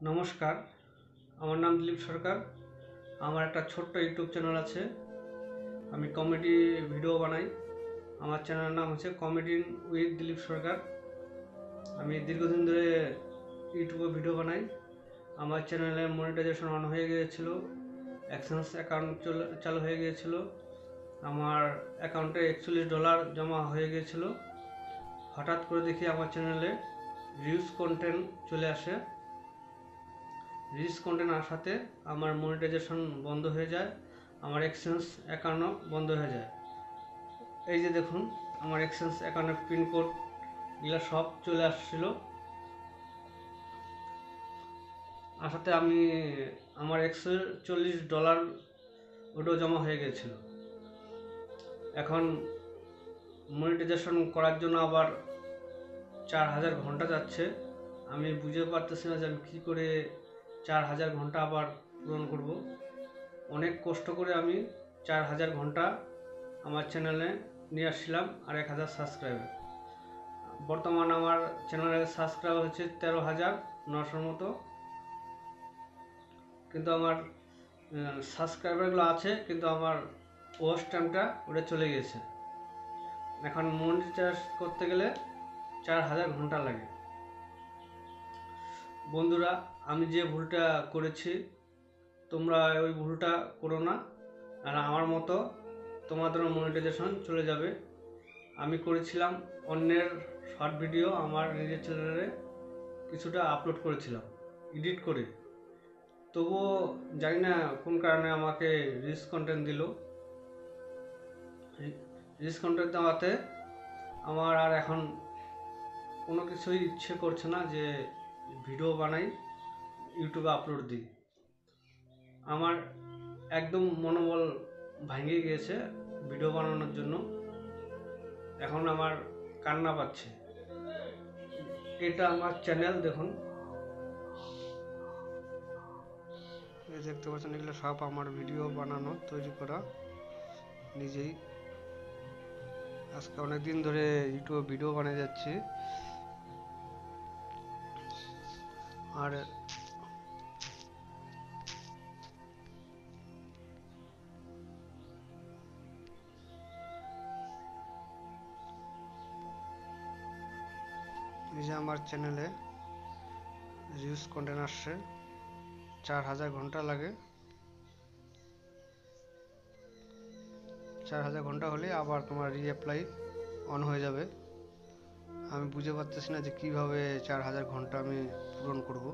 নমস্কার, আমার নাম দিলীপ সরকার। আমার একটা ছোট্ট ইউটিউব চ্যানেল আছে। আমি কমেডি ভিডিও বানাই। আমার চ্যানেলের নাম হচ্ছে কমেডি উইথ দিলীপ সরকার। আমি দীর্ঘদিন ধরে ইউটিউবে ভিডিও বানাই। আমার চ্যানেলে মনিটাইজেশন অন হয়ে গিয়েছিল, অ্যাকসেন্স অ্যাকাউন্ট চালু হয়ে গিয়েছিল। আমার অ্যাকাউন্টে $41 জমা হয়ে গিয়েছিল। হঠাৎ করে দেখি আমার চ্যানেলে রিলস কন্টেন্ট চলে আসে। রিচ কন্টেন্ট আসাতে আমার মনিটাইজেশন বন্ধ হয়ে যায়, আমার এক্সচেঞ্জ অ্যাকাউন্টও বন্ধ হয়ে যায়। এই যে দেখুন, আমার এক্সচেঞ্জ অ্যাকাউন্টের পিনকোড এগুলো সব চলে আসছিল। আসাতে আমার $41 ওটাও জমা হয়ে গেছিল। এখন মনিটাইজেশন করার জন্য আবার 4000 ঘন্টা যাচ্ছে। আমি বুঝে পারতেছি না যে আমি কী করে 4000 ঘন্টা আবার পূরণ করব। অনেক কষ্ট করে আমি 4000 ঘন্টা আমার চ্যানেলে নিয়ে আসছিলাম আর 1000 সাবস্ক্রাইবার। বর্তমান আমার চ্যানেলের সাবস্ক্রাইবার হচ্ছে 13,900 মতো, কিন্তু আমার সাবস্ক্রাইবারগুলো আছে, কিন্তু আমার ওয়াচ টাইমটা ওটা চলে গেছে। এখন মনিটাইজ করতে গেলে 4000 ঘন্টা লাগে। বন্ধুরা, আমি যে ভুলটা করেছি তোমরা ওই ভুলটা করো না, আর আমার মতো তোমাদেরও মনিটাইজেশন চলে যাবে। আমি করেছিলাম অন্যের শর্ট ভিডিও আমার নিজের চ্যানেলে কিছুটা আপলোড করেছিলাম এডিট করে, তবুও জানি না কোন কারণে আমাকে রিচ কন্টেন্ট দিল। রিচ কন্টেন্ট দেওয়াতে আমার আর এখন কোনো কিছুই ইচ্ছে করছে না যে ভিডিও বানাই ইউটিউবে আপলোড দিই। আমার একদম মনোবল ভেঙে গিয়েছে ভিডিও বানানোর জন্য। এখন আমার কান্না পাচ্ছে। এটা আমার চ্যানেল, দেখুন, এই দেখতে পাচ্ছেন, এগুলো সব আমার ভিডিও বানানো তৈরি করা নিজেই। আজকে অনেক দিন ধরে ইউটিউবে ভিডিও বানিয়ে যাচ্ছি। আর এই যে আমার চ্যানেলে রিলস কন্টেন্ট আসছে, 4000 ঘন্টা লাগে। 4000 ঘন্টা হলে আবার তোমার রিঅ্যাপ্লাই অন হয়ে যাবে। আমি বুঝে পারতেছি না যে কীভাবে 4000 ঘন্টা আমি পূরণ করব।